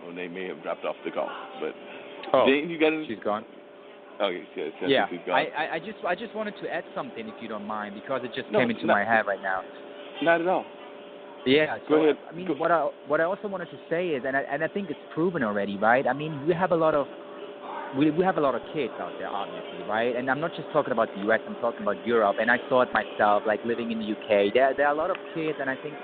Monet may have dropped off the call, but Oh, then you got she's gone. Oh, yes, Yeah, she's gone. I just wanted to add something, if you don't mind, because it just No, came into not, my head right now. Not at all. Yeah, Go ahead. I mean, what I also wanted to say is, and I think it's proven already, right? I mean, we have a lot of kids out there, obviously, right? And I'm not just talking about the U.S. I'm talking about Europe. And I saw it myself, like living in the U.K. There are a lot of kids, and I think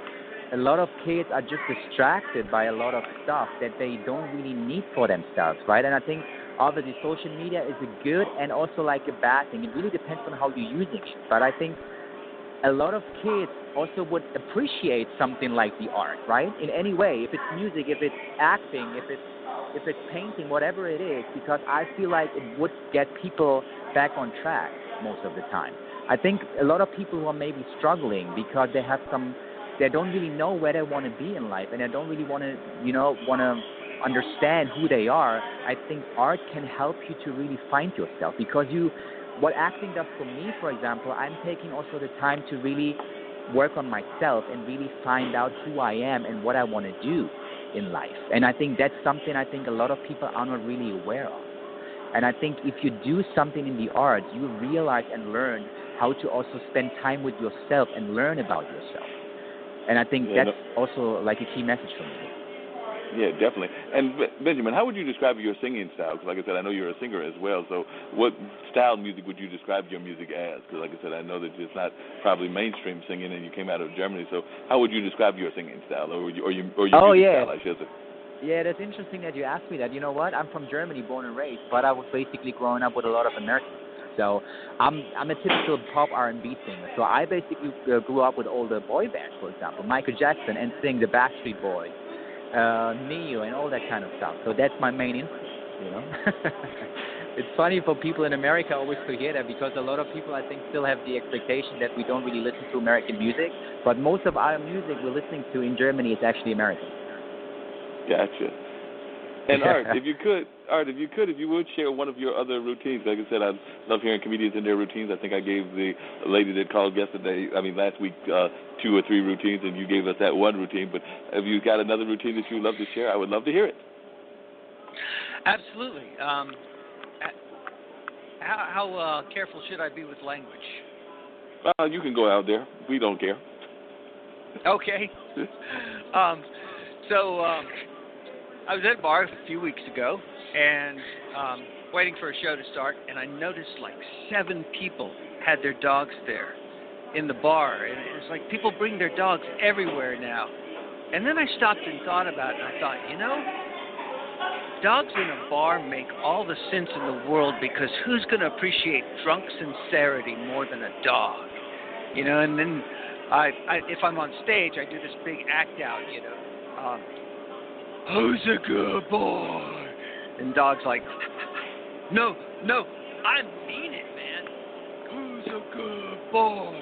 a lot of kids are just distracted by a lot of stuff that they don't really need for themselves, right? And I think obviously social media is a good and also like a bad thing. It really depends on how you're using it. But I think a lot of kids also would appreciate something like the art, right? In any way, if it's music, if it's acting, if it's painting, whatever it is, because I feel like it would get people back on track most of the time. I think a lot of people who are maybe struggling because they don't really know where they want to be in life, and they don't really want to understand who they are. I think art can help you to really find yourself, because what acting does for me, for example, I'm taking also the time to really work on myself and really find out who I am and what I want to do in life. And I think that's something I think a lot of people are not really aware of. And I think if you do something in the arts, you realize and learn how to also spend time with yourself and learn about yourself. And I think that's also like a key message for me. Yeah, definitely. And Benjamin, how would you describe your singing style? Because like I said, I know you're a singer as well. So what style music would you describe your music as? Because like I said, I know that it's not probably mainstream singing, and you came out of Germany. So how would you describe your singing style or your music style, I should say? Yeah, that's interesting that you asked me that. You know what? I'm from Germany, born and raised, but I was basically growing up with a lot of American music. So I'm a typical pop R&B singer. So I basically grew up with all the boy bands, for example, Michael Jackson, NSYNC, the Backstreet Boys, Neo, and all that kind of stuff. So that's my main influence, you know. It's funny for people in America always to hear that, because a lot of people, I think, still have the expectation that we don't really listen to American music. But most of our music we're listening to in Germany is actually American. Gotcha. And Art, if you would share one of your other routines. Like I said, I love hearing comedians in their routines. I think I gave the lady that called last week, 2 or 3 routines, and you gave us that one routine. But have you got another routine that you'd love to share? I would love to hear it. Absolutely. How careful should I be with language? You can go out there. We don't care. Okay. So I was at a bar a few weeks ago and waiting for a show to start, and I noticed like 7 people had their dogs there in the bar. And it's like people bring their dogs everywhere now. And then I stopped and thought about it, and I thought, dogs in a bar make all the sense in the world, because who's going to appreciate drunk sincerity more than a dog? And then if I'm on stage, I do this big act out, who's a good boy? And dog's like, no, I mean it, man. Who's a good boy?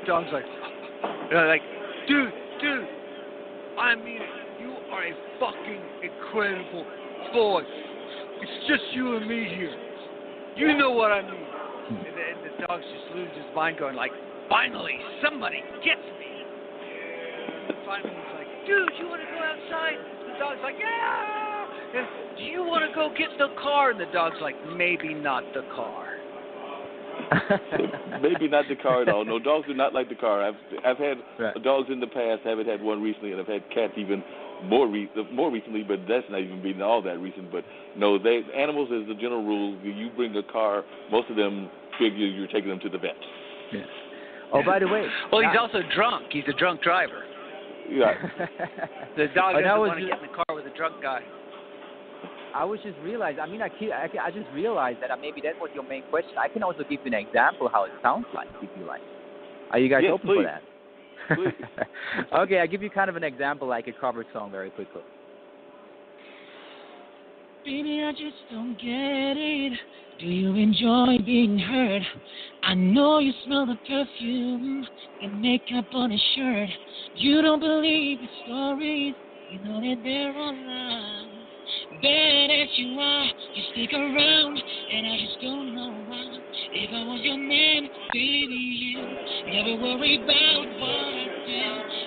The dog's like, dude, I mean it. You are a fucking incredible boy. It's just you and me here. You know what I mean. And the dog just loses his mind, going like, finally, somebody gets me. And finally he's like, dude, you want to go outside? The dog's like, yeah. And do you want to go get the car? And the dog's like, maybe not the car. Maybe not the car at all. No, dogs do not like the car. I've had dogs in the past. Haven't had one recently, and I've had cats even more recently. But that's not even being all that recent. But no, animals, as the general rule, you bring a car, most of them figure you're taking them to the vet. Yeah. Oh, by the way. Well, he's also drunk. He's a drunk driver. Yeah. The dog doesn't want to get in the car with a drunk guy. I was just realized. I just realized that maybe that was your main question. I can also give you an example how it sounds like, if you like. Are you guys open for that? Please. Okay, I'll give you kind of an example, like a cover song, very quickly. Baby, I just don't get it. Do you enjoy being hurt? I know you smell the perfume and makeup on his shirt. You don't believe the stories, you know that they're all lies. Bad as you are, you stick around, and I just don't know why. If I was your man, baby, you never worry about what I do.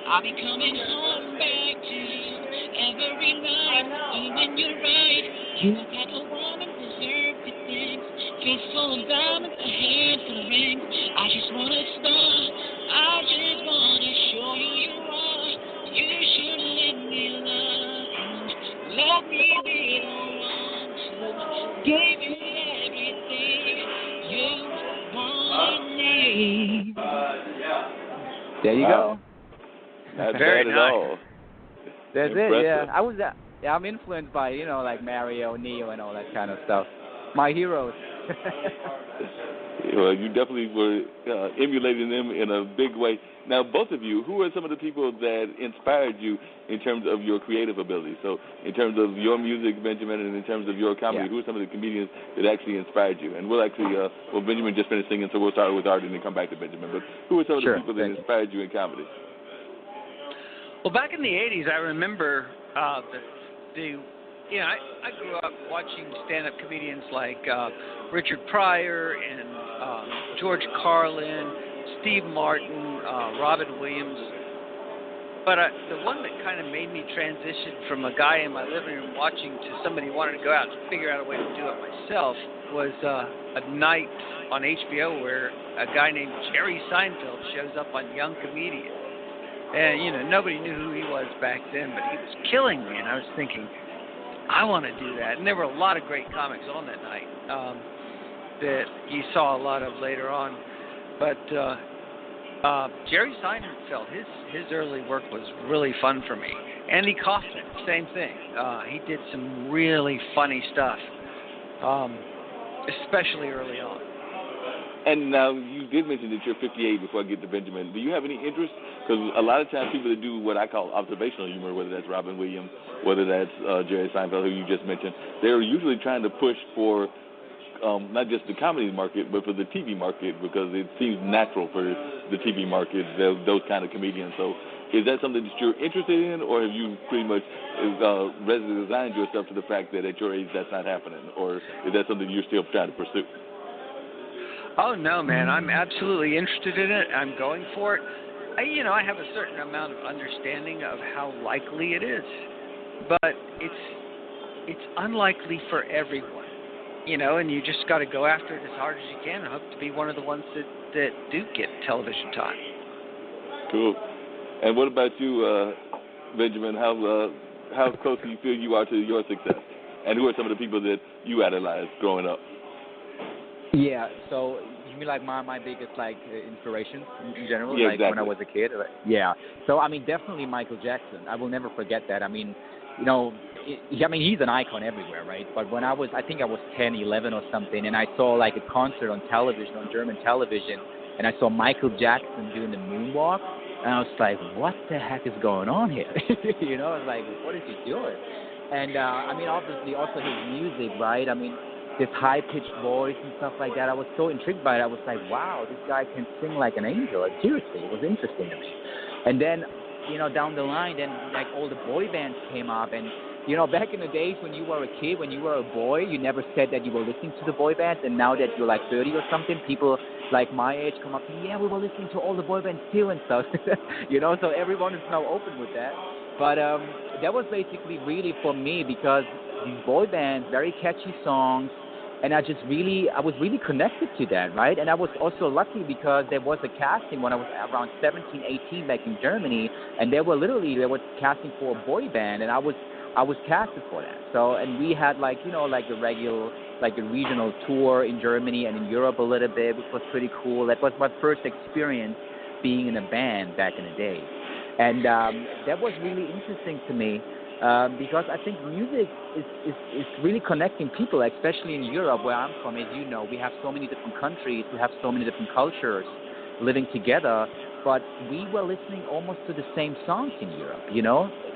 I'll be coming home back to you every night. You look like a woman deserved good things. Face full of diamonds, a head full of rings. I just want to start. I just want to show you you are. You should let me love you. Let me be the one who gave you everything you want and need. There you go. Not Very bad at nice. all. That's Impressive. it. Yeah, I'm influenced by, like Mario, Neo, and all that kind of stuff. My heroes. Well, you definitely were emulating them in a big way. Now, both of you, who are some of the people that inspired you in terms of your creative ability? So, in terms of your music, Benjamin, and in terms of your comedy, who are some of the comedians that actually inspired you? And we'll actually, Benjamin just finished singing, so we'll start with Art and then come back to Benjamin. But who are some of the people that inspired you in comedy? Well, back in the 80s, I remember I grew up watching stand-up comedians like Richard Pryor and George Carlin, Steve Martin, Robin Williams. But the one that kind of made me transition from a guy in my living room watching to somebody wanting to go out and figure out a way to do it myself was a night on HBO where a guy named Jerry Seinfeld shows up on Young Comedian. And, nobody knew who he was back then, but he was killing me. And I was thinking, I want to do that. And there were a lot of great comics on that night that you saw a lot of later on. But Jerry Seinfeld, his early work was really fun for me. Andy Kaufman, same thing. He did some really funny stuff, especially early on. And now, you did mention that you're 58 before I get to Benjamin. Do you have any interest? Because a lot of times people that do what I call observational humor, whether that's Robin Williams, whether that's Jerry Seinfeld, who you just mentioned, they're usually trying to push for not just the comedy market, but for the TV market, because it seems natural for the TV market, those kind of comedians. So is that something that you're interested in, or have you pretty much resigned yourself to the fact that at your age that's not happening? Or is that something you're still trying to pursue? Oh, no, man. I'm absolutely interested in it. I'm going for it. I have a certain amount of understanding of how likely it is. But it's unlikely for everyone, and you just got to go after it as hard as you can and hope to be one of the ones that do get television time. Cool. And what about you, Benjamin? How close do you feel you are to your success? And who are some of the people that you idolized growing up? Yeah, so you mean like my biggest inspirations in general, yeah, like exactly. when I was a kid? Yeah, so definitely Michael Jackson. I will never forget that. He's an icon everywhere, right? But when I think I was 10, 11 or something, and I saw a concert on television, on German television, and I saw Michael Jackson doing the moonwalk, and I was like, what the heck is going on here? I was like, what is he doing? And obviously also his music, right? This high-pitched voice and stuff like that. I was so intrigued by it. I was like, wow, this guy can sing like an angel. Seriously, it was interesting to me. And then, down the line, then all the boy bands came up. And, back in the days when you were a kid, when you were a boy, you never said that you were listening to the boy bands. And now that you're 30 or something, people like my age come up to me, yeah, we were listening to all the boy bands too and stuff. So everyone is now open with that. But that was basically really for me because these boy bands, very catchy songs, and I was really connected to that, right? And I was also lucky because there was a casting when I was around 17, 18 back in Germany, and they were casting for a boy band, and I was casted for that. So, and we had a regular, a regional tour in Germany and in Europe a little bit, which was pretty cool. That was my first experience being in a band back in the day. And that was really interesting to me. Because I think music is really connecting people, especially in Europe, where I'm from. As you know, we have so many different countries, we have so many different cultures living together, but we were listening almost to the same songs in Europe,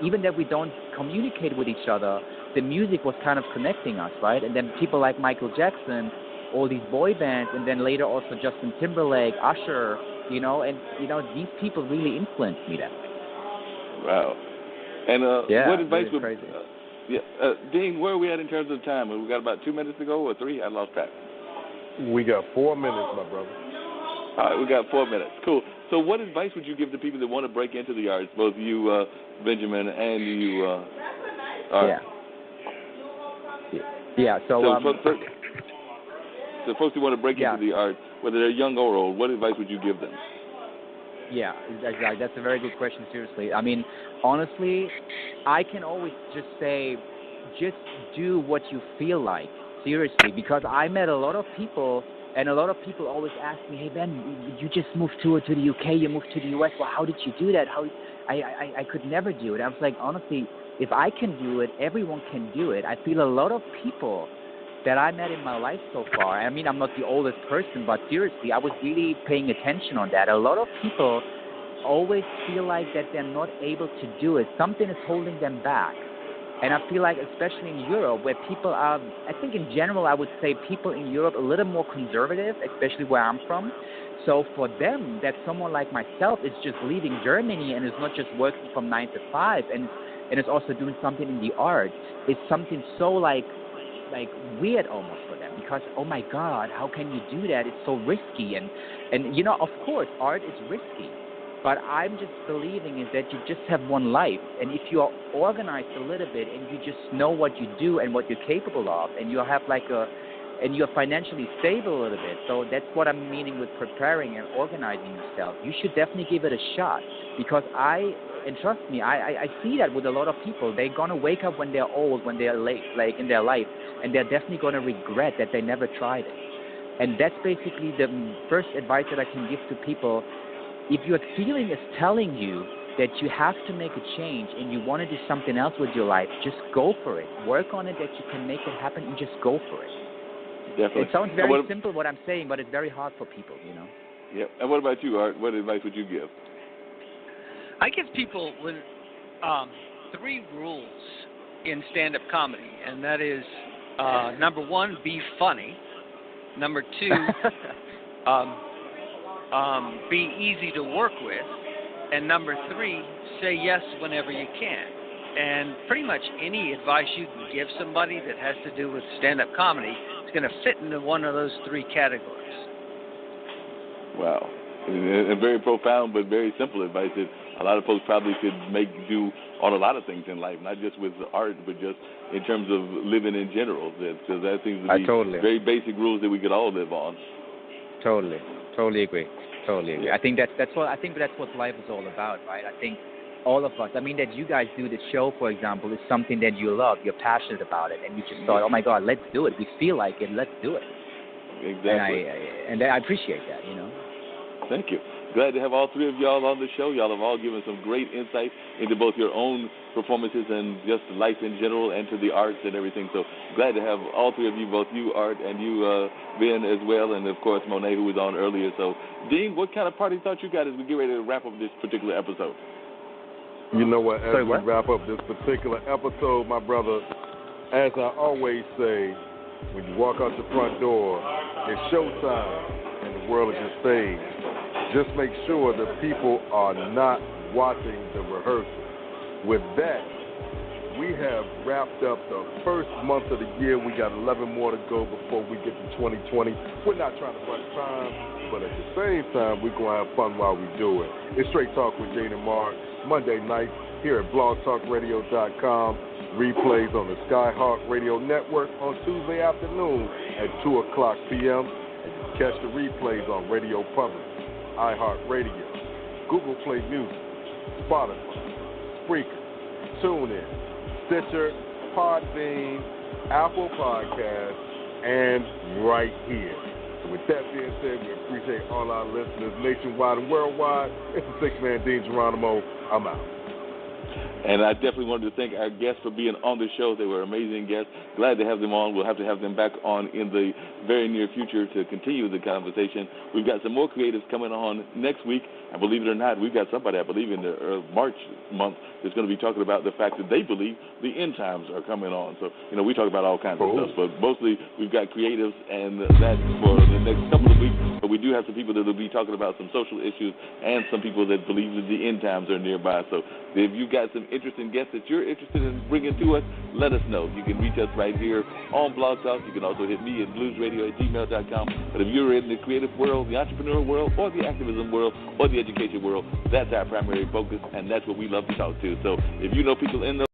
Even that we don't communicate with each other, the music was kind of connecting us, right? And then people like Michael Jackson, all these boy bands, and then later also Justin Timberlake, Usher, these people really influenced me that way. Wow. And what advice would crazy. Dean, where are we at in terms of time? We got about 2 minutes to go or 3? I lost track. We got 4 minutes, my brother. All right, we got 4 minutes. Cool. So what advice would you give to people that want to break into the arts, both you, Benjamin, and you, Art? Yeah. Yeah. So folks who want to break into the art, whether they're young or old, what advice would you give them? Yeah, exactly. That's a very good question, seriously. I mean, honestly, I can always just say, just do what you feel like, seriously, because I met a lot of people, and a lot of people always ask me, hey, Ben, you just moved to the UK, you moved to the US, well, how did you do that? I could never do it. I was like, honestly, if I can do it, everyone can do it. I feel a lot of people that I met in my life so far. I mean, I'm not the oldest person, but seriously, I was really paying attention on that. A lot of people always feel like that they're not able to do it. Something is holding them back. And I feel like, especially in Europe, where people are, I think in general, I would say people in Europe a little more conservative, especially where I'm from. So for them, that someone like myself is just leaving Germany and is not just working from 9 to 5 and is also doing something in the art, it's something so like weird almost for them, because oh my God, how can you do that? It's so risky, and you know, of course art is risky, but I'm just believing is that you just have one life, and if you are organized a little bit and you just know what you do and what you're capable of, and you have and you're financially stable a little bit, so that's what I'm meaning with preparing and organizing yourself. You should definitely give it a shot, because and trust me, I see that with a lot of people. They're going to wake up when they're old, when they're late, like in their life, and they're definitely going to regret that they never tried it. And that's basically the first advice that I can give to people. If your feeling is telling you that you have to make a change and you want to do something else with your life, just go for it. Work on it that you can make it happen, and just go for it. Definitely. It sounds very simple what I'm saying, but it's very hard for people, you know. Yep. And what about you, Art? What advice would you give? I give people 3 rules in stand-up comedy, and that is, number 1, be funny. Number 2, be easy to work with. And number 3, say yes whenever you can. And pretty much any advice you can give somebody that has to do with stand-up comedy is going to fit into one of those 3 categories. Wow. And very profound but very simple advice that a lot of folks probably could do on a lot of things in life, not just with art, but just in terms of living in general. Because that seems to be very basic rules that we could all live on. Totally agree. I think that's what life is all about, right? I think all of us. I mean, that you guys do the show, for example, is something that you love. You're passionate about it, and you just thought, oh my God, let's do it. We feel like it. Let's do it. Exactly. And I appreciate that, you know. Thank you. Glad to have all 3 of y'all on the show. Y'all have all given some great insight into both your own performances and just life in general, and to the arts and everything. So glad to have all 3 of you, both you, Art, and you, Ben, as well, and of course Monet, who was on earlier. So, Dean, what kind of party thought you got as we get ready to wrap up this particular episode? You know what? As we wrap up this particular episode, my brother, as I always say, when you walk out your front door, it's showtime, and the world is your stage. Just make sure that people are not watching the rehearsal. With that, we have wrapped up the first month of the year. We got 11 more to go before we get to 2020. We're not trying to run time, but at the same time, we're going to have fun while we do it. It's Straight Talk with Dean and Mark, Monday night here at blogtalkradio.com. Replays on the Skyhawk Radio Network on Tuesday afternoon at 2 o'clock p.m. And you catch the replays on Radio Public, iHeartRadio, Google Play Music, Spotify, Spreaker, TuneIn, Stitcher, Podbean, Apple Podcasts, and right here. So with that being said, we appreciate all our listeners nationwide and worldwide. It's the 6-man Dean Geronimo. I'm out. And I definitely wanted to thank our guests for being on the show. They were amazing guests. Glad to have them on. We'll have to have them back on in the very near future to continue the conversation. We've got some more creatives coming on next week. And believe it or not, we've got somebody, I believe, in the March month that's going to be talking about the fact that they believe the end times are coming on. So, you know, we talk about all kinds of stuff. But mostly we've got creatives, and that's for the next couple of weeks. But we do have some people that will be talking about some social issues and some people that believe that the end times are nearby. So if you've got some interesting guests that you're interested in bringing to us, let us know. You can reach us right here on Blog Talk. You can also hit me at bluesradio@gmail.com. But if you're in the creative world, the entrepreneurial world, or the activism world, or the education world, that's our primary focus, and that's what we love to talk to. So if you know people in those